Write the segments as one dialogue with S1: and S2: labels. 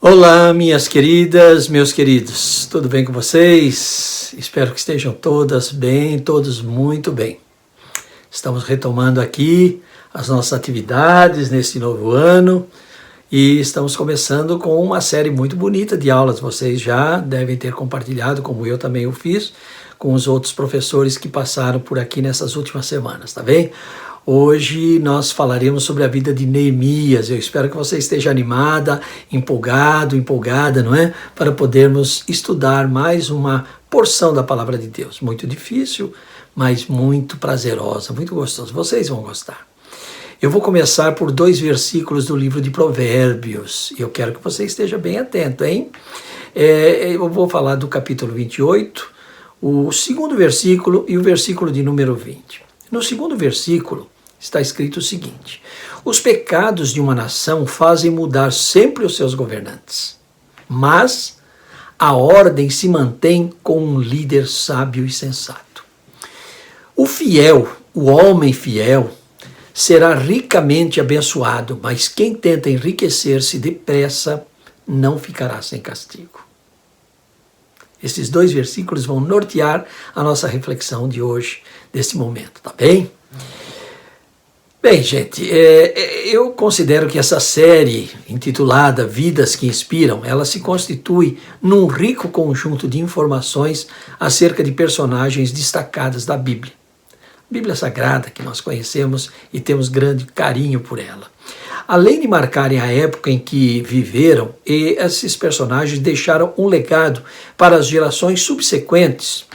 S1: Olá, minhas queridas, meus queridos, tudo bem com vocês? Espero que estejam todas bem, todos muito bem. Estamos retomando aqui as nossas atividades nesse novo ano e estamos começando com uma série muito bonita de aulas. Vocês já devem ter compartilhado, como eu também o fiz, com os outros professores que passaram por aqui nessas últimas semanas, tá bem? Hoje nós falaremos sobre a vida de Neemias. Eu espero que você esteja animada, empolgada, não é? Para podermos estudar mais uma porção da palavra de Deus. Muito difícil, mas muito prazerosa, muito gostosa. Vocês vão gostar. Eu vou começar por 2 versículos do livro de Provérbios. Eu quero que você esteja bem atento, hein? Eu vou falar do capítulo 28, o 2º versículo e o versículo de número 20. No 2º versículo, está escrito o seguinte: os pecados de uma nação fazem mudar sempre os seus governantes, mas a ordem se mantém com um líder sábio e sensato. O fiel, o homem fiel, será ricamente abençoado, mas quem tenta enriquecer-se depressa não ficará sem castigo. Esses 2 versículos vão nortear a nossa reflexão de hoje, desse momento, tá bem? Bem, gente, eu considero que essa série, intitulada Vidas que Inspiram, ela se constitui num rico conjunto de informações acerca de personagens destacadas da Bíblia. A Bíblia Sagrada, que nós conhecemos e temos grande carinho por ela. Além de marcarem a época em que viveram, esses personagens deixaram um legado para as gerações subsequentes,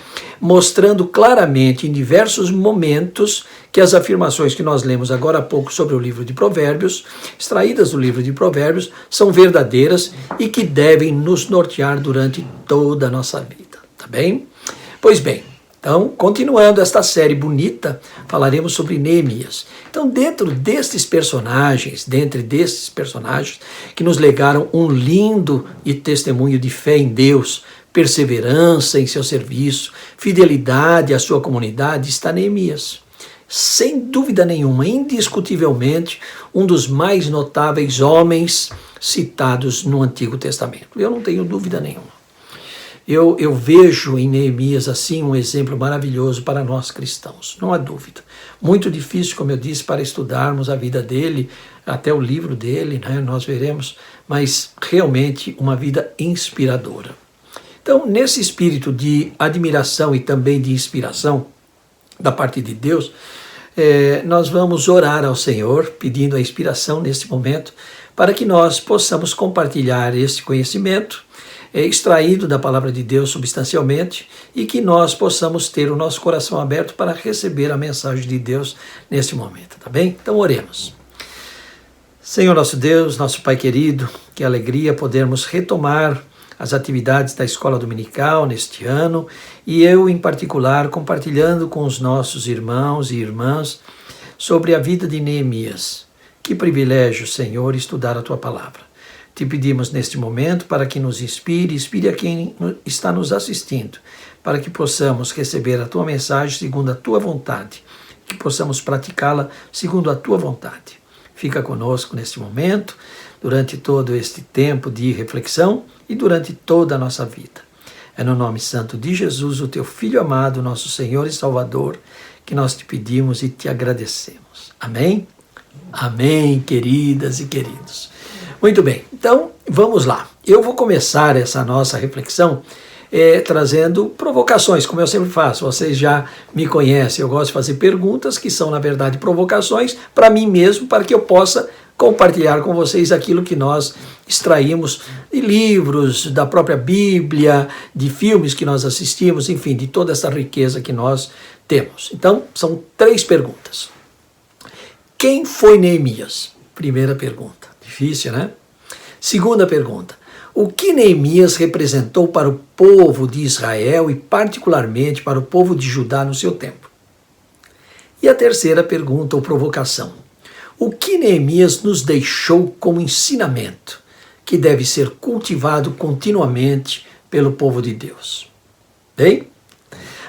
S1: mostrando claramente em diversos momentos que as afirmações que nós lemos agora há pouco sobre o livro de Provérbios, extraídas do livro de Provérbios, são verdadeiras e que devem nos nortear durante toda a nossa vida, tá bem? Pois bem, então, continuando esta série bonita, falaremos sobre Neemias. Então, dentre destes personagens que nos legaram um lindo e testemunho de fé em Deus, perseverança em seu serviço, fidelidade à sua comunidade, está Neemias. Sem dúvida nenhuma, indiscutivelmente, um dos mais notáveis homens citados no Antigo Testamento. Eu não tenho dúvida nenhuma. Eu vejo em Neemias assim um exemplo maravilhoso para nós cristãos, não há dúvida. Muito difícil, como eu disse, para estudarmos a vida dele, até o livro dele, né, nós veremos, mas realmente uma vida inspiradora. Então, nesse espírito de admiração e também de inspiração da parte de Deus, nós vamos orar ao Senhor, pedindo a inspiração nesse momento, para que nós possamos compartilhar esse conhecimento, extraído da palavra de Deus substancialmente, e que nós possamos ter o nosso coração aberto para receber a mensagem de Deus nesse momento, tá bem? Então oremos. Senhor nosso Deus, nosso Pai querido, que alegria podermos retomar as atividades da escola dominical neste ano, e eu em particular compartilhando com os nossos irmãos e irmãs sobre a vida de Neemias. Que privilégio, Senhor, estudar a Tua palavra. Te pedimos neste momento para que nos inspire a quem está nos assistindo, para que possamos receber a Tua mensagem segundo a Tua vontade, que possamos praticá-la segundo a Tua vontade. Fica conosco neste momento, durante todo este tempo de reflexão e durante toda a nossa vida. É no nome santo de Jesus, o Teu Filho amado, nosso Senhor e Salvador, que nós te pedimos e te agradecemos. Amém? Amém, queridas e queridos. Muito bem, então vamos lá. Eu vou começar essa nossa reflexão trazendo provocações, como eu sempre faço. Vocês já me conhecem, eu gosto de fazer perguntas que são, na verdade, provocações para mim mesmo, para que eu possa compartilhar com vocês aquilo que nós extraímos de livros, da própria Bíblia, de filmes que nós assistimos, enfim, de toda essa riqueza que nós temos. Então, são 3 perguntas. Quem foi Neemias? Primeira pergunta. Difícil, né? Segunda pergunta. O que Neemias representou para o povo de Israel e particularmente para o povo de Judá no seu tempo? E a terceira pergunta ou provocação. O que Neemias nos deixou como ensinamento que deve ser cultivado continuamente pelo povo de Deus? Bem?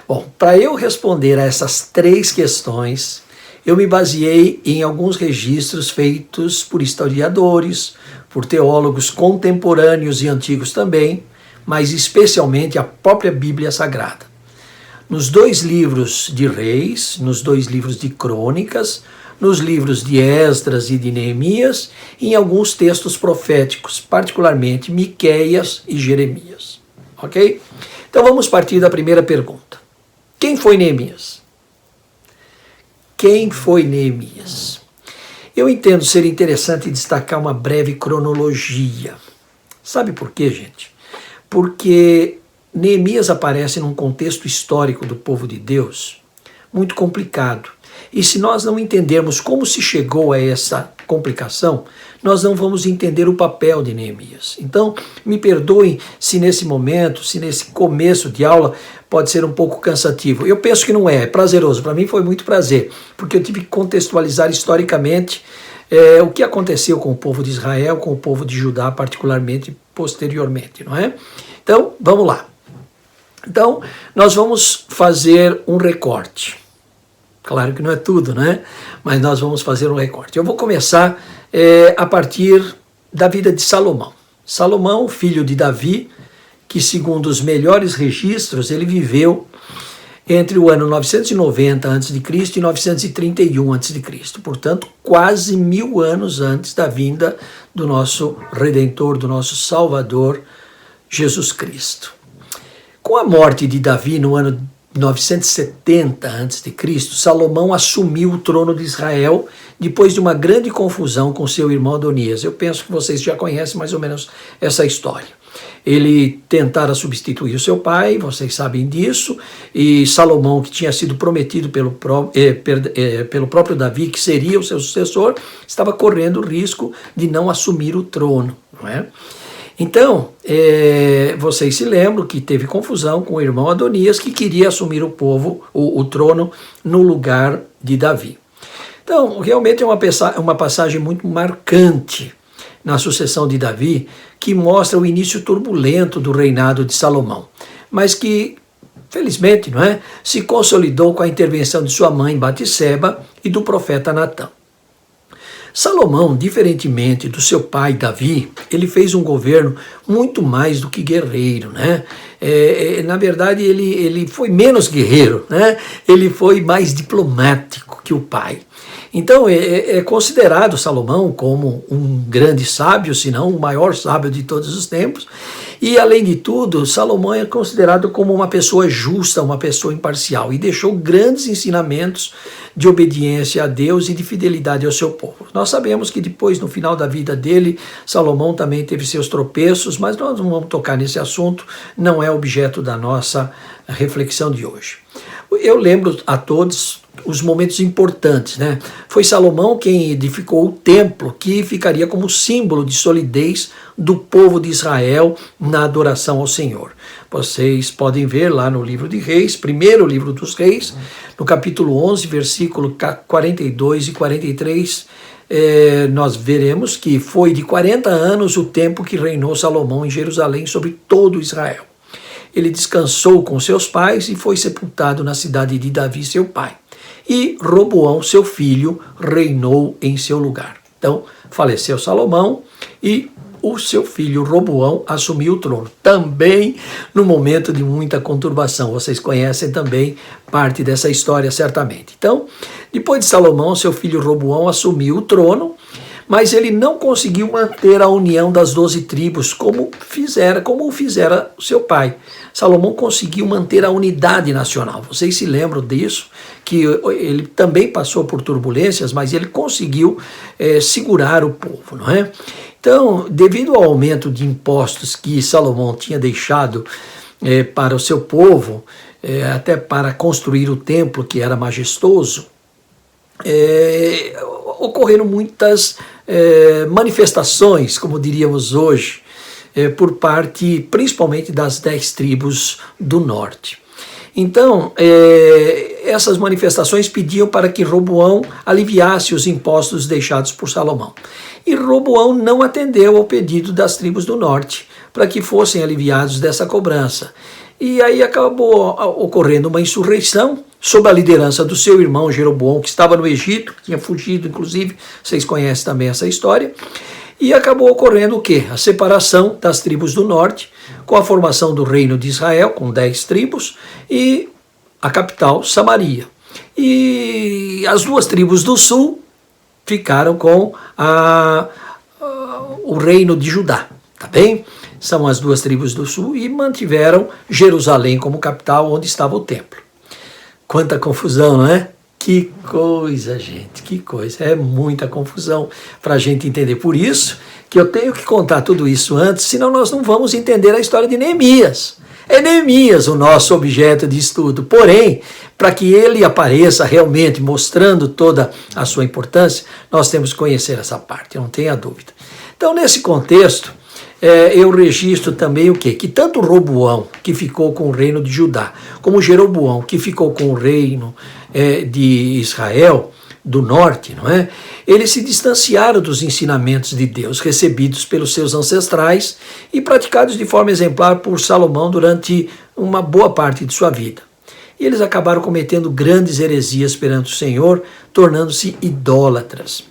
S1: Bom, para eu responder a essas 3 questões, eu me baseei em alguns registros feitos por historiadores, por teólogos contemporâneos e antigos também, mas especialmente a própria Bíblia Sagrada. Nos 2 livros de Reis, nos 2 livros de Crônicas, nos livros de Esdras e de Neemias, e em alguns textos proféticos, particularmente Miqueias e Jeremias. Ok? Então vamos partir da primeira pergunta. Quem foi Neemias? Quem foi Neemias? Eu entendo ser interessante destacar uma breve cronologia. Sabe por quê, gente? Porque Neemias aparece num contexto histórico do povo de Deus muito complicado. E se nós não entendermos como se chegou a essa complicação, nós não vamos entender o papel de Neemias. Então, me perdoem se nesse momento, se nesse começo de aula pode ser um pouco cansativo. Eu penso que não é prazeroso. Para mim foi muito prazer, porque eu tive que contextualizar historicamente o que aconteceu com o povo de Israel, com o povo de Judá, particularmente posteriormente, não é? Então, vamos lá. Então, nós vamos fazer um recorte. Claro que não é tudo, né? Mas nós vamos fazer um recorte. Eu vou começar a partir da vida de Salomão. Salomão, filho de Davi, que segundo os melhores registros, ele viveu entre o ano 990 a.C. e 931 a.C., portanto, quase 1000 anos antes da vinda do nosso Redentor, do nosso Salvador, Jesus Cristo. Com a morte de Davi no ano 970 a.C., Salomão assumiu o trono de Israel depois de uma grande confusão com seu irmão Adonias. Eu penso que vocês já conhecem mais ou menos essa história. Ele tentara substituir o seu pai, vocês sabem disso, e Salomão, que tinha sido prometido pelo próprio Davi, que seria o seu sucessor, estava correndo o risco de não assumir o trono, não é? Então, vocês se lembram que teve confusão com o irmão Adonias, que queria assumir o trono no lugar de Davi. Então, realmente é uma passagem muito marcante na sucessão de Davi, que mostra o início turbulento do reinado de Salomão, mas que, felizmente, não é, se consolidou com a intervenção de sua mãe Batseba e do profeta Natã. Salomão, diferentemente do seu pai Davi, ele fez um governo muito mais do que guerreiro, né? Na verdade, ele foi menos guerreiro, né? Ele foi mais diplomático que o pai. Então, é considerado Salomão como um grande sábio, se não o maior sábio de todos os tempos. E, além de tudo, Salomão é considerado como uma pessoa justa, uma pessoa imparcial, e deixou grandes ensinamentos de obediência a Deus e de fidelidade ao seu povo. Nós sabemos que depois, no final da vida dele, Salomão também teve seus tropeços, mas nós não vamos tocar nesse assunto, não é objeto da nossa reflexão de hoje. Eu lembro a todos os momentos importantes, né? Foi Salomão quem edificou o templo, que ficaria como símbolo de solidez do povo de Israel na adoração ao Senhor. Vocês podem ver lá no livro de Reis, primeiro livro dos Reis, no capítulo 11, versículo 42 e 43, nós veremos que foi de 40 anos o tempo que reinou Salomão em Jerusalém sobre todo Israel. Ele descansou com seus pais e foi sepultado na cidade de Davi, seu pai. E Roboão, seu filho, reinou em seu lugar. Então, faleceu Salomão e o seu filho Roboão assumiu o trono. Também no momento de muita conturbação. Vocês conhecem também parte dessa história, certamente. Então, depois de Salomão, seu filho Roboão assumiu o trono, mas ele não conseguiu manter a união das 12 tribos como o fizera o seu pai. Salomão conseguiu manter a unidade nacional. Vocês se lembram disso, que ele também passou por turbulências, mas ele conseguiu segurar o povo, não é? Então, devido ao aumento de impostos que Salomão tinha deixado para o seu povo, até para construir o templo, que era majestoso, ocorreram muitas manifestações, como diríamos hoje, por parte principalmente das 10 tribos do norte. Então, essas manifestações pediam para que Roboão aliviasse os impostos deixados por Salomão. E Roboão não atendeu ao pedido das tribos do norte para que fossem aliviados dessa cobrança. E aí acabou ocorrendo uma insurreição, sob a liderança do seu irmão Jeroboão, que estava no Egito, tinha fugido, inclusive, vocês conhecem também essa história, e acabou ocorrendo o quê? A separação das tribos do norte, com a formação do reino de Israel, com 10 tribos, e a capital, Samaria. E as 2 tribos do sul ficaram com o reino de Judá, tá bem? São as 2 tribos do sul e mantiveram Jerusalém como capital, onde estava o templo. Quanta confusão, não é? Que coisa, gente, que coisa. É muita confusão para a gente entender. Por isso que eu tenho que contar tudo isso antes, senão nós não vamos entender a história de Neemias. É Neemias o nosso objeto de estudo. Porém, para que ele apareça realmente mostrando toda a sua importância, nós temos que conhecer essa parte, não tenha dúvida. Então, nesse contexto, eu registro também o quê? Que tanto Roboão, que ficou com o reino de Judá, como Jeroboão, que ficou com o reino de Israel, do norte, não é? Eles se distanciaram dos ensinamentos de Deus recebidos pelos seus ancestrais e praticados de forma exemplar por Salomão durante uma boa parte de sua vida. E eles acabaram cometendo grandes heresias perante o Senhor, tornando-se idólatras.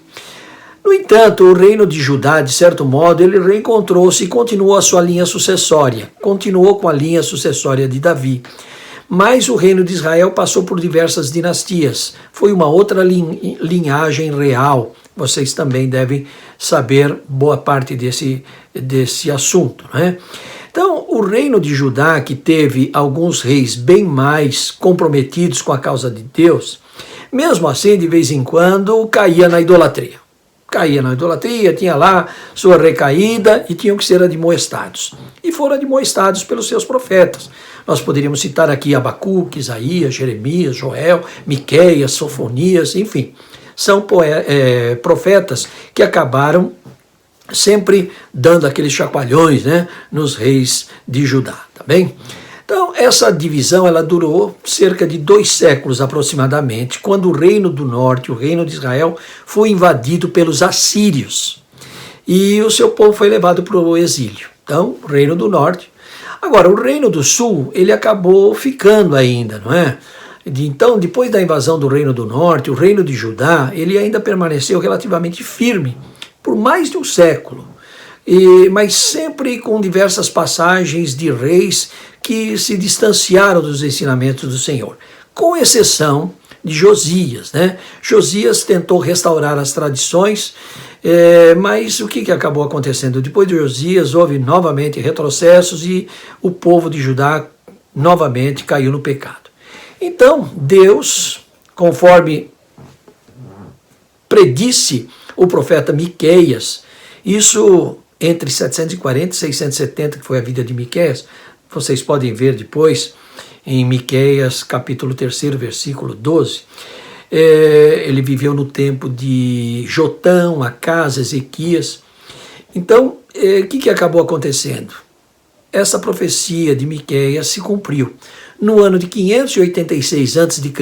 S1: No entanto, o reino de Judá, de certo modo, ele reencontrou-se e continuou a sua linha sucessória, continuou com a linha sucessória de Davi. Mas o reino de Israel passou por diversas dinastias. Foi uma outra linhagem real. Vocês também devem saber boa parte desse assunto, né? Então, o reino de Judá, que teve alguns reis bem mais comprometidos com a causa de Deus, mesmo assim, de vez em quando, caía na idolatria. Tinha lá sua recaída e tinham que ser admoestados. E foram admoestados pelos seus profetas. Nós poderíamos citar aqui Abacuque, Isaías, Jeremias, Joel, Miqueias, Sofonias, enfim. São profetas que acabaram sempre dando aqueles chacoalhões, né, nos reis de Judá, tá bem? Então, essa divisão ela durou cerca de 2 séculos aproximadamente, quando o reino do norte, o reino de Israel, foi invadido pelos assírios. E o seu povo foi levado para o exílio. Então, o reino do norte. Agora, o reino do sul, ele acabou ficando ainda, não é? Então, depois da invasão do reino do norte, o reino de Judá, ele ainda permaneceu relativamente firme por mais de um século. Mas sempre com diversas passagens de reis que se distanciaram dos ensinamentos do Senhor, com exceção de Josias, né? Josias tentou restaurar as tradições, mas o que acabou acontecendo? Depois de Josias houve novamente retrocessos e o povo de Judá novamente caiu no pecado. Então Deus, conforme predisse o profeta Miqueias, isso entre 740 e 670, que foi a vida de Miqueias, vocês podem ver depois em Miqueias capítulo 3, versículo 12, ele viveu no tempo de Jotão, Acás, Ezequias. Então, o que acabou acontecendo? Essa profecia de Miqueias se cumpriu. No ano de 586 a.C.,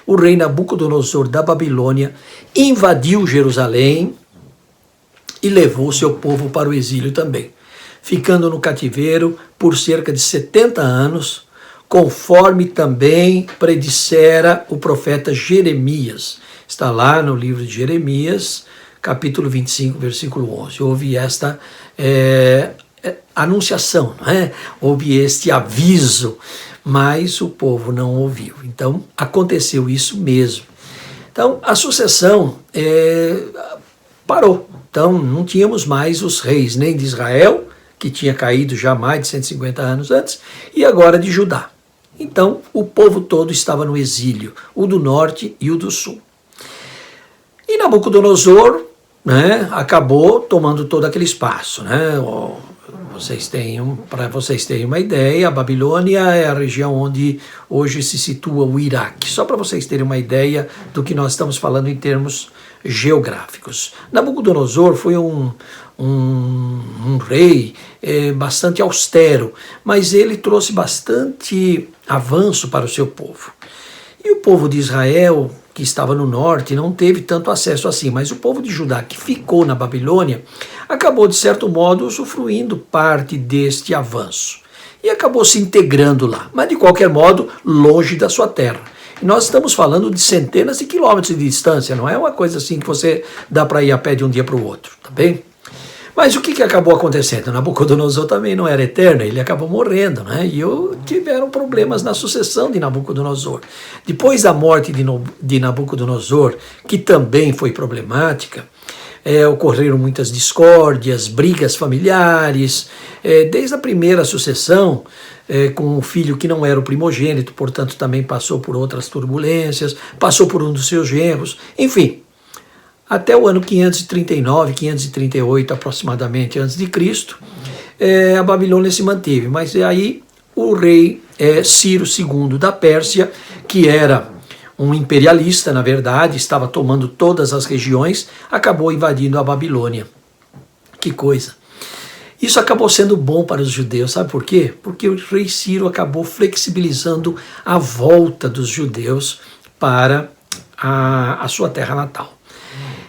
S1: o rei Nabucodonosor da Babilônia invadiu Jerusalém e levou seu povo para o exílio também, ficando no cativeiro por cerca de 70 anos, conforme também predissera o profeta Jeremias. Está lá no livro de Jeremias, capítulo 25, versículo 11. Houve esta anunciação, não é? Houve este aviso, mas o povo não ouviu. Então, aconteceu isso mesmo. Então, a sucessão parou. Então, não tínhamos mais os reis nem de Israel, que tinha caído já mais de 150 anos antes, e agora de Judá. Então, o povo todo estava no exílio, o do norte e o do sul. E Nabucodonosor, né, acabou tomando todo aquele espaço, né? Para vocês terem uma ideia, a Babilônia é a região onde hoje se situa o Iraque. Só para vocês terem uma ideia do que nós estamos falando em termos geográficos. Nabucodonosor foi um rei bastante austero, mas ele trouxe bastante avanço para o seu povo. E o povo de Israel, que estava no norte, não teve tanto acesso assim, mas o povo de Judá, que ficou na Babilônia, acabou, de certo modo, usufruindo parte deste avanço. E acabou se integrando lá, mas de qualquer modo, longe da sua terra. nós estamos falando de centenas de quilômetros de distância, não é uma coisa assim que você dá para ir a pé de um dia para o outro, tá bem? Mas o que acabou acontecendo? Nabucodonosor também não era eterno, ele acabou morrendo, né? E tiveram problemas na sucessão de Nabucodonosor. Depois da morte de Nabucodonosor, que também foi problemática, ocorreram muitas discórdias, brigas familiares, desde a primeira sucessão, com um filho que não era o primogênito, portanto também passou por outras turbulências, passou por um dos seus genros, enfim. Até o ano 539, 538 aproximadamente antes de Cristo, a Babilônia se manteve. Mas aí o rei Ciro II da Pérsia, que era um imperialista, na verdade, estava tomando todas as regiões, acabou invadindo a Babilônia. Que coisa! Isso acabou sendo bom para os judeus, sabe por quê? Porque o rei Ciro acabou flexibilizando a volta dos judeus para a sua terra natal.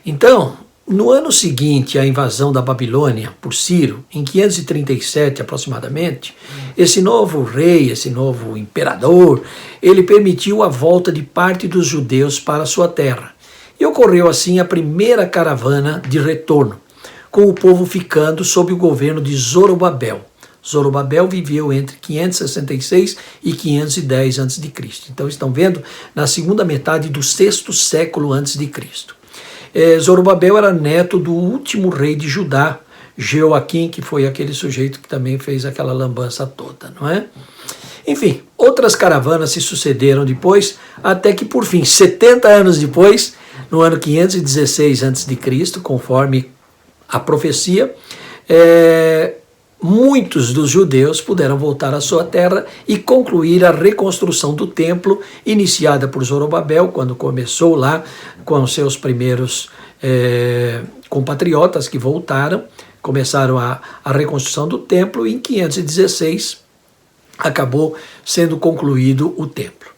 S1: Então, no ano seguinte à invasão da Babilônia por Ciro, em 537 aproximadamente, esse novo rei, esse novo imperador, ele permitiu a volta de parte dos judeus para a sua terra. E ocorreu assim a primeira caravana de retorno, com o povo ficando sob o governo de Zorobabel. Zorobabel viveu entre 566 e 510 a.C. Então estão vendo na segunda metade do 6º século a.C. Zorobabel era neto do último rei de Judá, Jeoaquim, que foi aquele sujeito que também fez aquela lambança toda, não é? Enfim, outras caravanas se sucederam depois, até que por fim, 70 anos depois, no ano 516 a.C., conforme a profecia, muitos dos judeus puderam voltar à sua terra e concluir a reconstrução do templo, iniciada por Zorobabel, quando começou lá com seus primeiros compatriotas que voltaram, começaram a reconstrução do templo, e em 516 acabou sendo concluído o templo.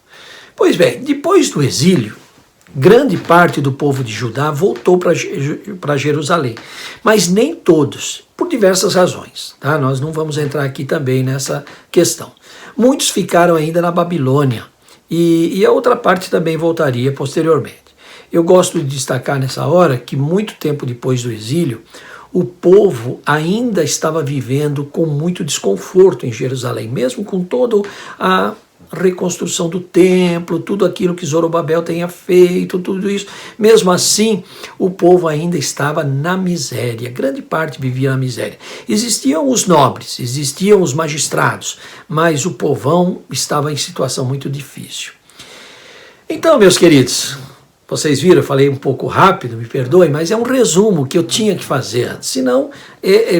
S1: Pois bem, depois do exílio, grande parte do povo de Judá voltou para Jerusalém, mas nem todos, por diversas razões. Tá? Nós não vamos entrar aqui também nessa questão. Muitos ficaram ainda na Babilônia, e a outra parte também voltaria posteriormente. Eu gosto de destacar nessa hora que muito tempo depois do exílio, o povo ainda estava vivendo com muito desconforto em Jerusalém, mesmo com toda a reconstrução do templo, tudo aquilo que Zorobabel tenha feito, tudo isso. Mesmo assim, o povo ainda estava na miséria, grande parte vivia na miséria. Existiam os nobres, existiam os magistrados, mas o povão estava em situação muito difícil. Então, meus queridos, vocês viram, eu falei um pouco rápido, me perdoem, mas é um resumo que eu tinha que fazer antes. Senão,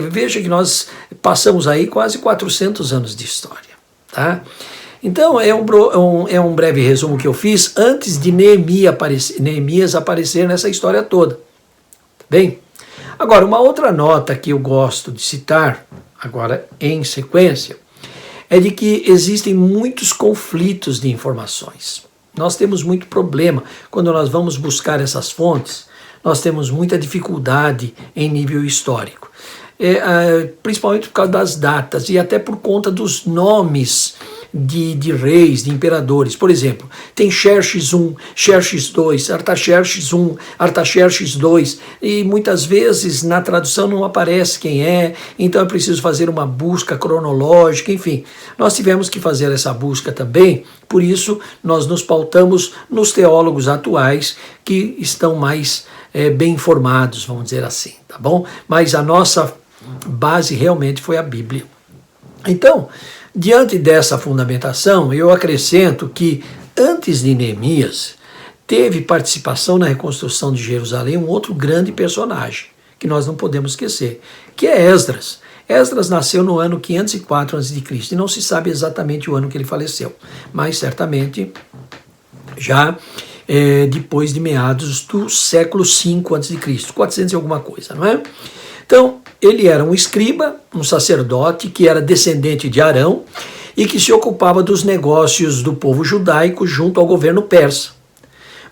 S1: veja que nós passamos aí quase 400 anos de história, tá? Então, é um breve resumo que eu fiz antes de Neemias aparecer nessa história toda. Tá bem? Agora, uma outra nota que eu gosto de citar, agora em sequência, é de que existem muitos conflitos de informações. Nós temos muito problema quando nós vamos buscar essas fontes, nós temos muita dificuldade em nível histórico. Principalmente por causa das datas e até por conta dos nomes de reis, de imperadores. Por exemplo, tem Xerxes I, Xerxes II, Artaxerxes I, Artaxerxes II, e muitas vezes na tradução não aparece quem é, então é preciso fazer uma busca cronológica, enfim. Nós tivemos que fazer essa busca também, por isso nós nos pautamos nos teólogos atuais que estão mais bem informados, vamos dizer assim, tá bom? Mas a nossa base realmente foi a Bíblia. Então, diante dessa fundamentação, eu acrescento que, antes de Neemias, teve participação na reconstrução de Jerusalém um outro grande personagem, que nós não podemos esquecer, que é Esdras. Esdras nasceu no ano 504 a.C., e não se sabe exatamente o ano que ele faleceu, mas certamente já depois de meados do século V a.C., 400 e alguma coisa, não é? Então, ele era um escriba, um sacerdote que era descendente de Arão e que se ocupava dos negócios do povo judaico junto ao governo persa.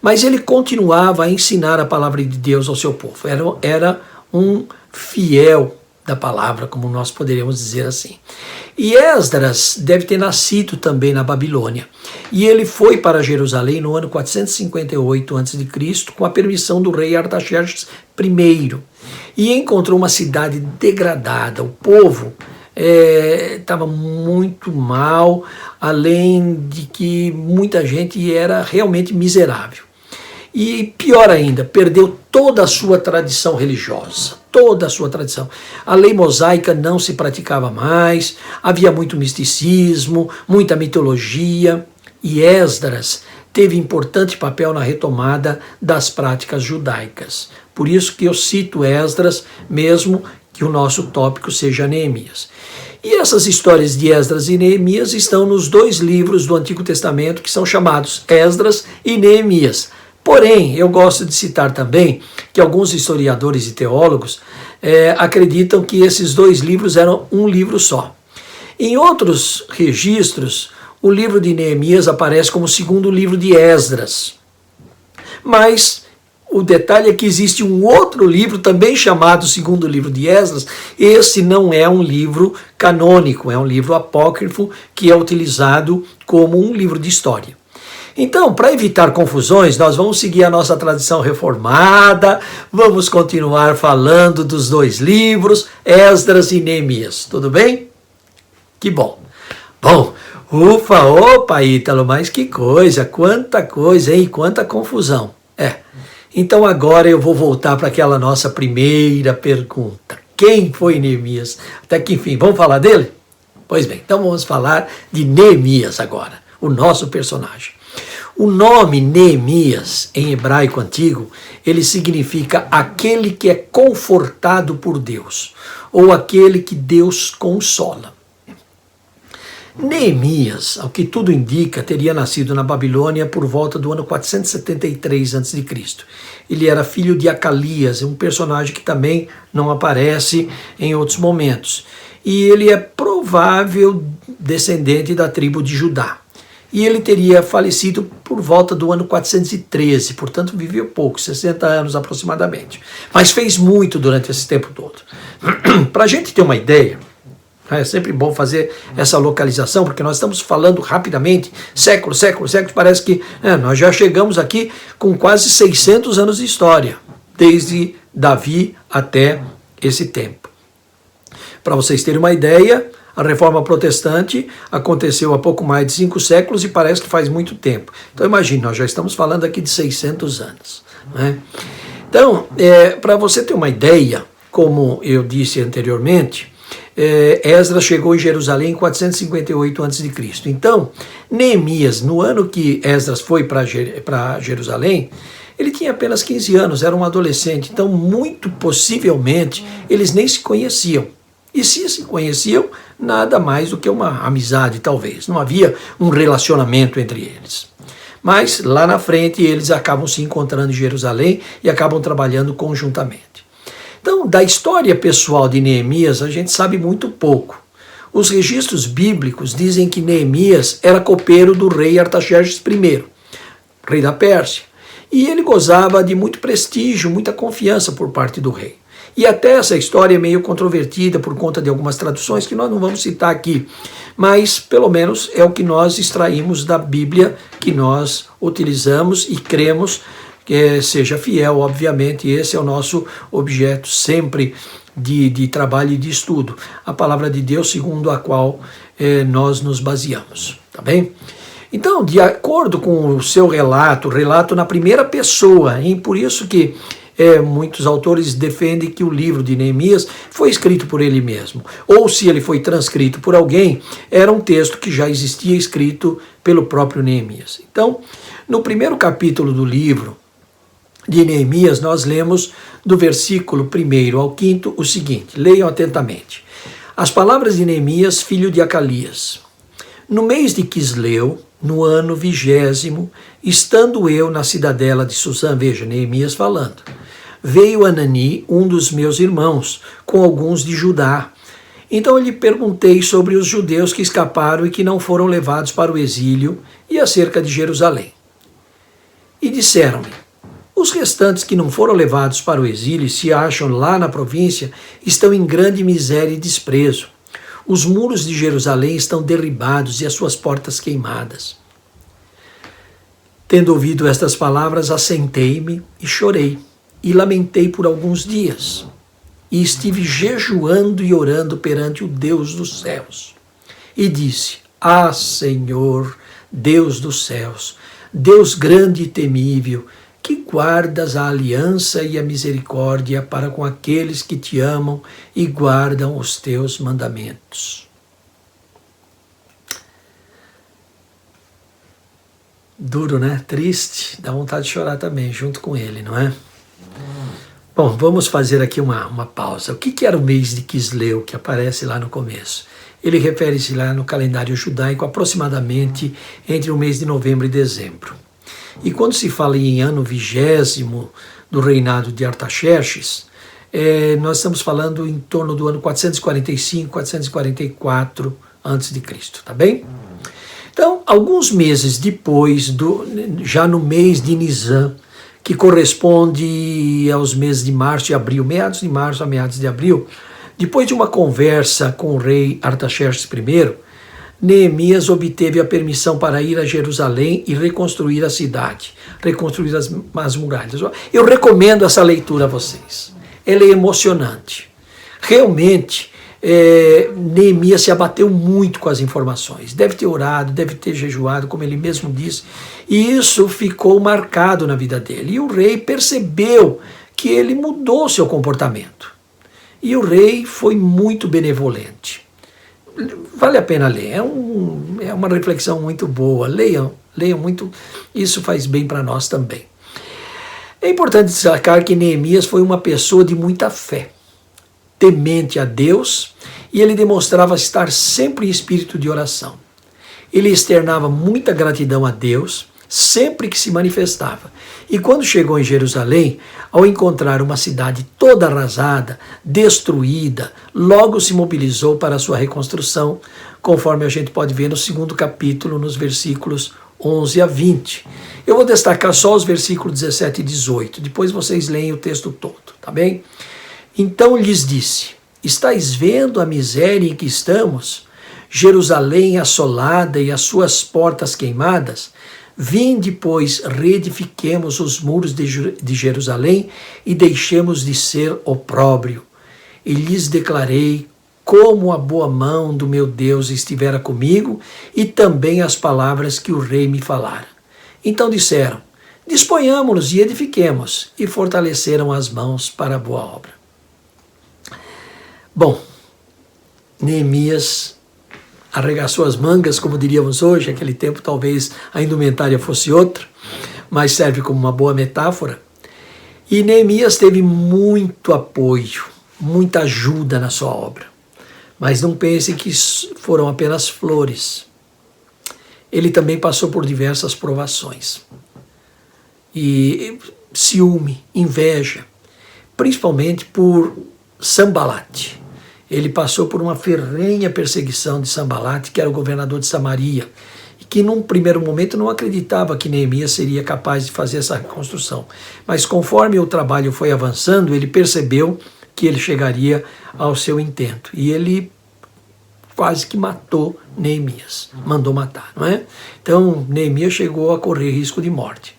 S1: Mas ele continuava a ensinar a palavra de Deus ao seu povo. Era um fiel da palavra, como nós poderíamos dizer assim. E Esdras deve ter nascido também na Babilônia. E ele foi para Jerusalém no ano 458 a.C., com a permissão do rei Artaxerxes I. E encontrou uma cidade degradada. O povo estava muito mal, além de que muita gente era realmente miserável. E pior ainda, perdeu toda a sua tradição religiosa, toda a sua tradição. A lei mosaica não se praticava mais, havia muito misticismo, muita mitologia, e Esdras teve importante papel na retomada das práticas judaicas. Por isso que eu cito Esdras, mesmo que o nosso tópico seja Neemias. E essas histórias de Esdras e Neemias estão nos 2 livros do Antigo Testamento que são chamados Esdras e Neemias. Porém, eu gosto de citar também que alguns historiadores e teólogos acreditam que esses 2 livros eram um livro só. Em outros registros, o livro de Neemias aparece como o 2º livro de Esdras. Mas o detalhe é que existe um outro livro também chamado 2º livro de Esdras. Esse não é um livro canônico, é um livro apócrifo que é utilizado como um livro de história. Então, para evitar confusões, nós vamos seguir a nossa tradição reformada, vamos continuar falando dos 2 livros, Esdras e Neemias. Tudo bem? Que bom. Bom, opa, Ítalo, mas que coisa, quanta coisa, hein? Quanta confusão. Então agora eu vou voltar para aquela nossa primeira pergunta. Quem foi Neemias? Até que enfim, vamos falar dele? Pois bem, então vamos falar de Neemias agora, o nosso personagem. O nome Neemias, em hebraico antigo, ele significa aquele que é confortado por Deus, ou aquele que Deus consola. Neemias, ao que tudo indica, teria nascido na Babilônia por volta do ano 473 a.C. Ele era filho de Acalias, um personagem que também não aparece em outros momentos. E ele é provável descendente da tribo de Judá. E ele teria falecido por volta do ano 413, portanto viveu pouco, 60 anos aproximadamente. Mas fez muito durante esse tempo todo. Para a gente ter uma ideia, é sempre bom fazer essa localização, porque nós estamos falando rapidamente, séculos, parece que nós já chegamos aqui com quase 600 anos de história, desde Davi até esse tempo. Para vocês terem uma ideia, a Reforma Protestante aconteceu há pouco mais de 5 séculos e parece que faz muito tempo. Então imagine, nós já estamos falando aqui de 600 anos. Né? Então, para você ter uma ideia, como eu disse anteriormente, Esdras chegou em Jerusalém em 458 a.C. Então, Neemias, no ano que Esdras foi para Jerusalém, ele tinha apenas 15 anos, era um adolescente. Então, muito possivelmente, eles nem se conheciam. E se conheciam, nada mais do que uma amizade, talvez. Não havia um relacionamento entre eles. Mas, lá na frente, eles acabam se encontrando em Jerusalém e acabam trabalhando conjuntamente. Então, da história pessoal de Neemias, a gente sabe muito pouco. Os registros bíblicos dizem que Neemias era copeiro do rei Artaxerxes I, rei da Pérsia. E ele gozava de muito prestígio, muita confiança por parte do rei. E até essa história é meio controvertida por conta de algumas traduções que nós não vamos citar aqui, mas pelo menos é o que nós extraímos da Bíblia, que nós utilizamos e cremos que seja fiel, obviamente. Esse é o nosso objeto sempre de trabalho e de estudo, a palavra de Deus segundo a qual nós nos baseamos, tá bem? Então, de acordo com o seu relato na primeira pessoa, hein? Por isso que muitos autores defendem que o livro de Neemias foi escrito por ele mesmo, ou se ele foi transcrito por alguém, era um texto que já existia escrito pelo próprio Neemias. Então, no primeiro capítulo do livro de Neemias, nós lemos do versículo 1 ao 5 o seguinte, leiam atentamente. As palavras de Neemias, filho de Acalias. No mês de Quisleu, no ano 20º, estando eu na cidadela de Susã, veja, Neemias falando, veio Anani, um dos meus irmãos, com alguns de Judá. Então eu lhe perguntei sobre os judeus que escaparam e que não foram levados para o exílio e acerca de Jerusalém. E disseram-me, Os restantes que não foram levados para o exílio e se acham lá na província estão em grande miséria e desprezo. Os muros de Jerusalém estão derribados e as suas portas queimadas. Tendo ouvido estas palavras, assentei-me e chorei, e lamentei por alguns dias. E estive jejuando e orando perante o Deus dos céus. E disse: Ah, Senhor, Deus dos céus, Deus grande e temível, que guardas a aliança e a misericórdia para com aqueles que te amam e guardam os teus mandamentos. Duro, né? Triste, dá vontade de chorar também, junto com ele, não é? Bom, vamos fazer aqui uma pausa. O que era o mês de Quisleu, que aparece lá no começo? Ele refere-se lá no calendário judaico aproximadamente entre o mês de novembro e dezembro. E quando se fala em ano 20º do reinado de Artaxerxes, nós estamos falando em torno do ano 445, 444 a.C., tá bem? Então, alguns meses depois, já no mês de Nisan, que corresponde aos meses de março e abril, meados de março a meados de abril, depois de uma conversa com o rei Artaxerxes I, Neemias obteve a permissão para ir a Jerusalém e reconstruir a cidade, reconstruir as muralhas. Eu recomendo essa leitura a vocês. Ela é emocionante. Realmente, Neemias se abateu muito com as informações. Deve ter orado, deve ter jejuado, como ele mesmo disse. E isso ficou marcado na vida dele. E o rei percebeu que ele mudou seu comportamento. E o rei foi muito benevolente. Vale a pena ler, é uma reflexão muito boa, leiam muito, isso faz bem para nós também. É importante destacar que Neemias foi uma pessoa de muita fé, temente a Deus, e ele demonstrava estar sempre em espírito de oração. Ele externava muita gratidão a Deus, sempre que se manifestava. E quando chegou em Jerusalém, ao encontrar uma cidade toda arrasada, destruída, logo se mobilizou para a sua reconstrução, conforme a gente pode ver no 2º capítulo, nos versículos 11 a 20. Eu vou destacar só os versículos 17 e 18, depois vocês leem o texto todo, tá bem? Então lhes disse: estáis vendo a miséria em que estamos? Jerusalém assolada e as suas portas queimadas? Vinde, pois, reedifiquemos os muros de Jerusalém e deixemos de ser opróbrio. E lhes declarei como a boa mão do meu Deus estivera comigo e também as palavras que o rei me falara. Então disseram: disponhamo-nos e edifiquemos, e fortaleceram as mãos para a boa obra. Bom, Neemias arregaçou as mangas, como diríamos hoje. Naquele tempo talvez a indumentária fosse outra, mas serve como uma boa metáfora. E Neemias teve muito apoio, muita ajuda na sua obra. Mas não pense que foram apenas flores. Ele também passou por diversas provações. E ciúme, inveja, principalmente por Sambalate. Ele passou por uma ferrenha perseguição de Sambalate, que era o governador de Samaria, e que num primeiro momento não acreditava que Neemias seria capaz de fazer essa reconstrução. Mas conforme o trabalho foi avançando, ele percebeu que ele chegaria ao seu intento. E ele quase que matou Neemias, mandou matar, não é? Então Neemias chegou a correr risco de morte.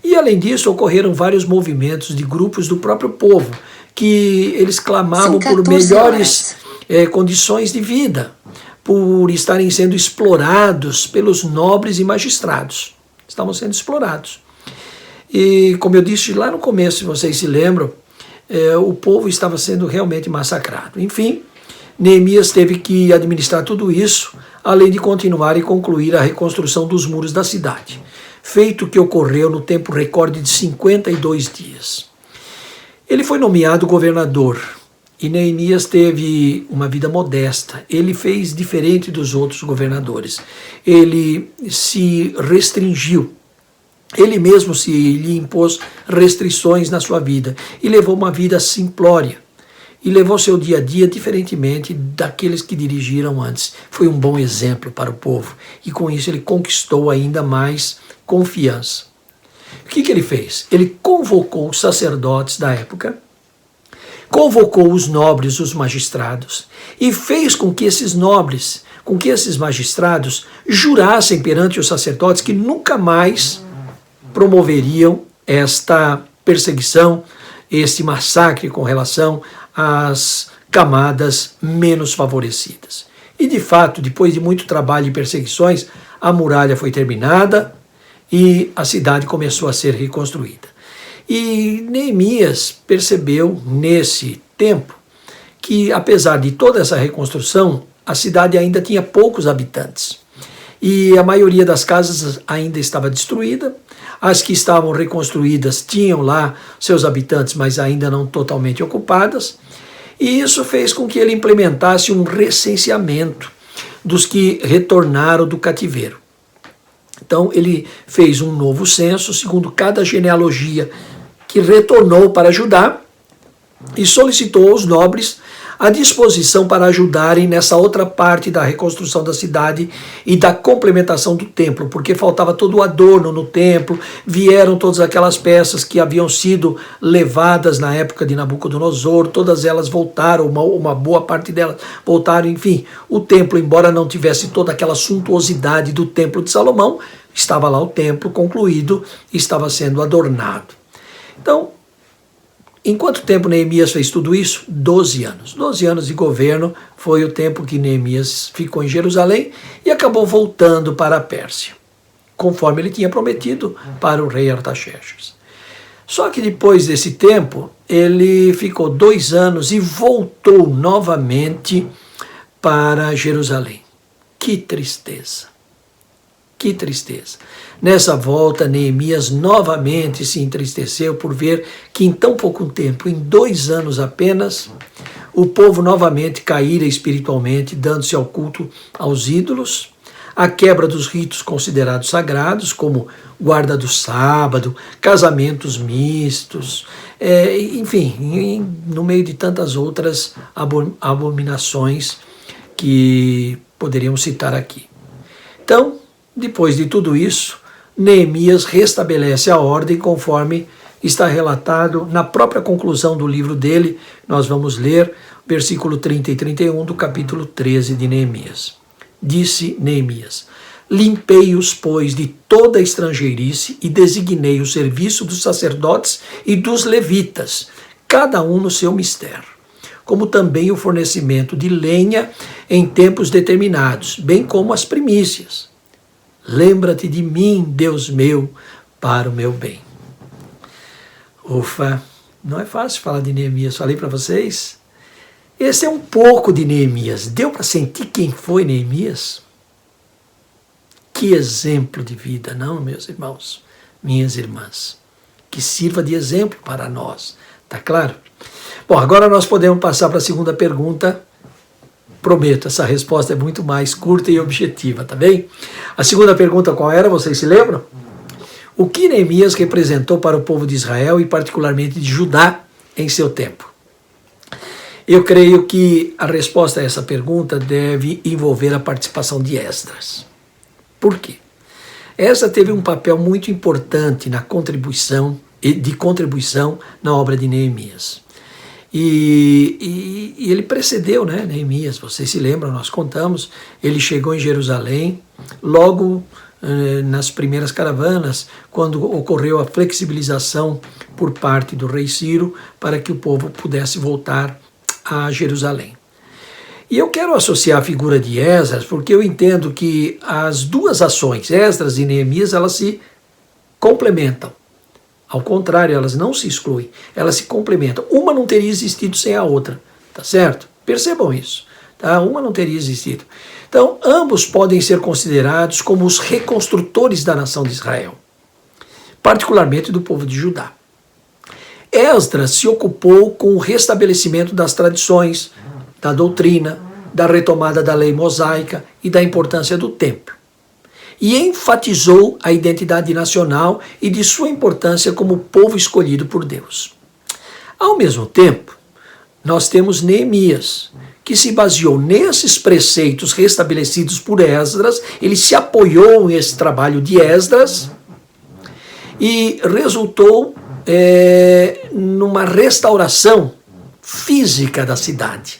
S1: E além disso, ocorreram vários movimentos de grupos do próprio povo, que eles clamavam por melhores condições de vida, por estarem sendo explorados pelos nobres e magistrados. Estavam sendo explorados. E como eu disse lá no começo, se vocês se lembram, o povo estava sendo realmente massacrado. Enfim, Neemias teve que administrar tudo isso, além de continuar e concluir a reconstrução dos muros da cidade, feito que ocorreu no tempo recorde de 52 dias. Ele foi nomeado governador e Neemias teve uma vida modesta. Ele fez diferente dos outros governadores. Ele se restringiu. Ele mesmo lhe impôs restrições na sua vida e levou uma vida simplória. E levou seu dia a dia diferentemente daqueles que dirigiram antes. Foi um bom exemplo para o povo e com isso ele conquistou ainda mais confiança. O que ele fez? Ele convocou os sacerdotes da época, convocou os nobres, os magistrados, e fez com que esses nobres, com que esses magistrados jurassem perante os sacerdotes que nunca mais promoveriam esta perseguição, este massacre com relação às camadas menos favorecidas. E de fato, depois de muito trabalho e perseguições, a muralha foi terminada e a cidade começou a ser reconstruída. E Neemias percebeu nesse tempo que, apesar de toda essa reconstrução, a cidade ainda tinha poucos habitantes. E a maioria das casas ainda estava destruída. As que estavam reconstruídas tinham lá seus habitantes, mas ainda não totalmente ocupadas. E isso fez com que ele implementasse um recenseamento dos que retornaram do cativeiro. Então ele fez um novo censo, segundo cada genealogia que retornou para Judá, e solicitou aos nobres a disposição para ajudarem nessa outra parte da reconstrução da cidade e da complementação do templo, porque faltava todo o adorno no templo, vieram todas aquelas peças que haviam sido levadas na época de Nabucodonosor, todas elas voltaram, uma boa parte delas voltaram, enfim, o templo, embora não tivesse toda aquela suntuosidade do templo de Salomão, estava lá o templo concluído, estava sendo adornado. Então, em quanto tempo Neemias fez tudo isso? 12 anos. 12 anos de governo foi o tempo que Neemias ficou em Jerusalém e acabou voltando para a Pérsia, conforme ele tinha prometido para o rei Artaxerxes. Só que depois desse tempo, ele ficou 2 anos e voltou novamente para Jerusalém. Que tristeza! Que tristeza! Nessa volta, Neemias novamente se entristeceu por ver que em tão pouco tempo, em 2 anos apenas, o povo novamente caíra espiritualmente, dando-se ao culto aos ídolos, a quebra dos ritos considerados sagrados, como guarda do sábado, casamentos mistos, enfim, no meio de tantas outras abominações que poderíamos citar aqui. Então, depois de tudo isso, Neemias restabelece a ordem conforme está relatado na própria conclusão do livro dele. Nós vamos ler versículo 30 e 31 do capítulo 13 de Neemias. Disse Neemias: limpei-os, pois, de toda a estrangeirice e designei o serviço dos sacerdotes e dos levitas, cada um no seu mistério, como também o fornecimento de lenha em tempos determinados, bem como as primícias. Lembra-te de mim, Deus meu, para o meu bem. Ufa, não é fácil falar de Neemias, falei para vocês. Esse é um pouco de Neemias. Deu para sentir quem foi Neemias? Que exemplo de vida, não, meus irmãos, minhas irmãs? Que sirva de exemplo para nós, tá claro? Bom, agora nós podemos passar para a segunda pergunta. Prometo, essa resposta é muito mais curta e objetiva, tá bem? A segunda pergunta qual era? Vocês se lembram? O que Neemias representou para o povo de Israel e particularmente de Judá em seu tempo? Eu creio que a resposta a essa pergunta deve envolver a participação de Esdras. Por quê? Esdras teve um papel muito importante na contribuição na obra de Neemias. E ele precedeu, né, Neemias, vocês se lembram, nós contamos, ele chegou em Jerusalém logo nas primeiras caravanas, quando ocorreu a flexibilização por parte do rei Ciro para que o povo pudesse voltar a Jerusalém. E eu quero associar a figura de Esdras porque eu entendo que as duas ações, Esdras e Neemias, elas se complementam. Ao contrário, elas não se excluem, elas se complementam. Uma não teria existido sem a outra, tá certo? Percebam isso, tá? Uma não teria existido. Então, ambos podem ser considerados como os reconstrutores da nação de Israel, particularmente do povo de Judá. Esdras se ocupou com o restabelecimento das tradições, da doutrina, da retomada da lei mosaica e da importância do templo. E enfatizou a identidade nacional e de sua importância como povo escolhido por Deus. Ao mesmo tempo, nós temos Neemias, que se baseou nesses preceitos restabelecidos por Esdras, ele se apoiou nesse trabalho de Esdras, e resultou numa restauração física da cidade.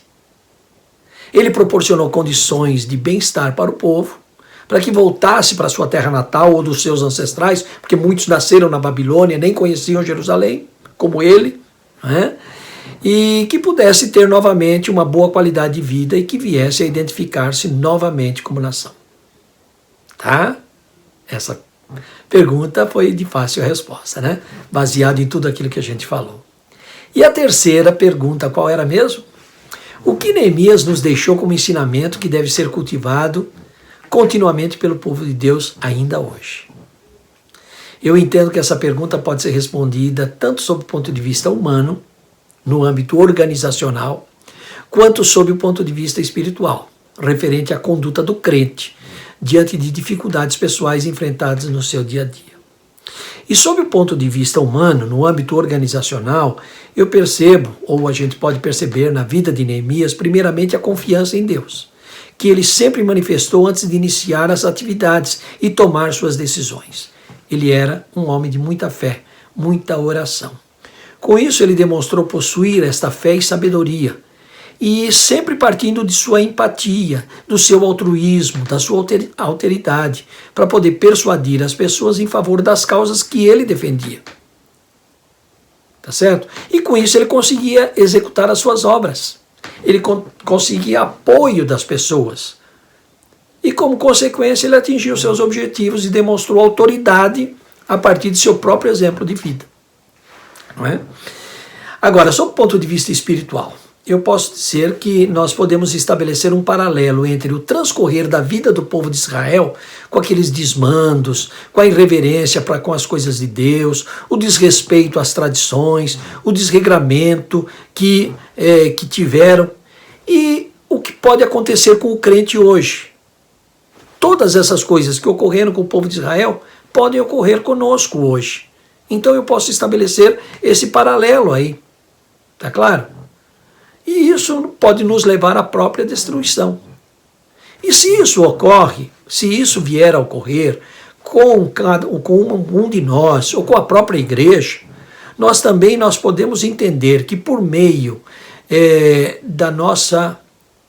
S1: Ele proporcionou condições de bem-estar para o povo, para que voltasse para sua terra natal ou dos seus ancestrais, porque muitos nasceram na Babilônia, nem conheciam Jerusalém, como ele, né? E que pudesse ter novamente uma boa qualidade de vida e que viesse a identificar-se novamente como nação. Tá? Essa pergunta foi de fácil resposta, né? Baseado em tudo aquilo que a gente falou. E a terceira pergunta, qual era mesmo? O que Neemias nos deixou como ensinamento que deve ser cultivado continuamente pelo povo de Deus ainda hoje? Eu entendo que essa pergunta pode ser respondida tanto sob o ponto de vista humano, no âmbito organizacional, quanto sob o ponto de vista espiritual, referente à conduta do crente, diante de dificuldades pessoais enfrentadas no seu dia a dia. E sob o ponto de vista humano, no âmbito organizacional, eu percebo, ou a gente pode perceber na vida de Neemias, primeiramente a confiança em Deus, que ele sempre manifestou antes de iniciar as atividades e tomar suas decisões. Ele era um homem de muita fé, muita oração. Com isso, ele demonstrou possuir esta fé e sabedoria, e sempre partindo de sua empatia, do seu altruísmo, da sua alteridade, para poder persuadir as pessoas em favor das causas que ele defendia. Tá certo? E com isso ele conseguia executar as suas obras. Ele conseguia apoio das pessoas. E como consequência ele atingiu seus objetivos e demonstrou autoridade a partir de seu próprio exemplo de vida. Não é? Agora, sob o ponto de vista espiritual, eu posso dizer que nós podemos estabelecer um paralelo entre o transcorrer da vida do povo de Israel, com aqueles desmandos, com a irreverência para com as coisas de Deus, o desrespeito às tradições, o desregramento que tiveram, e o que pode acontecer com o crente hoje. Todas essas coisas que ocorreram com o povo de Israel podem ocorrer conosco hoje. Então eu posso estabelecer esse paralelo aí. Tá claro? E isso pode nos levar à própria destruição. E se isso ocorre, se isso vier a ocorrer com um de nós, ou com a própria igreja, nós podemos entender que por meio da nossa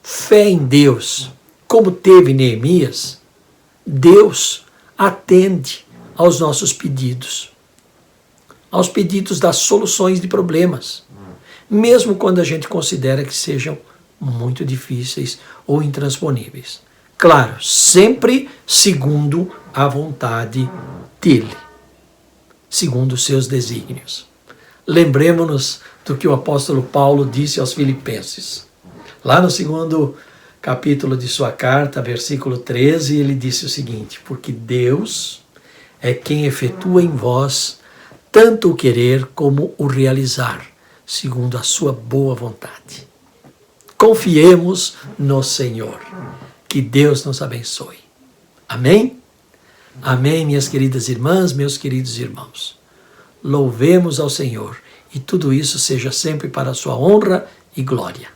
S1: fé em Deus, como teve Neemias, Deus atende aos nossos pedidos, aos pedidos das soluções de problemas, mesmo quando a gente considera que sejam muito difíceis ou intransponíveis. Claro, sempre segundo a vontade dele, segundo os seus desígnios. Lembremos-nos do que o apóstolo Paulo disse aos Filipenses. Lá no 2º capítulo de sua carta, versículo 13, ele disse o seguinte: porque Deus é quem efetua em vós tanto o querer como o realizar, segundo a sua boa vontade. Confiemos no Senhor. Que Deus nos abençoe. Amém? Amém, minhas queridas irmãs, meus queridos irmãos. Louvemos ao Senhor e tudo isso seja sempre para a sua honra e glória.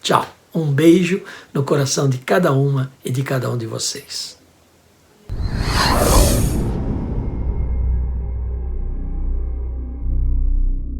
S1: Tchau. Um beijo no coração de cada uma e de cada um de vocês.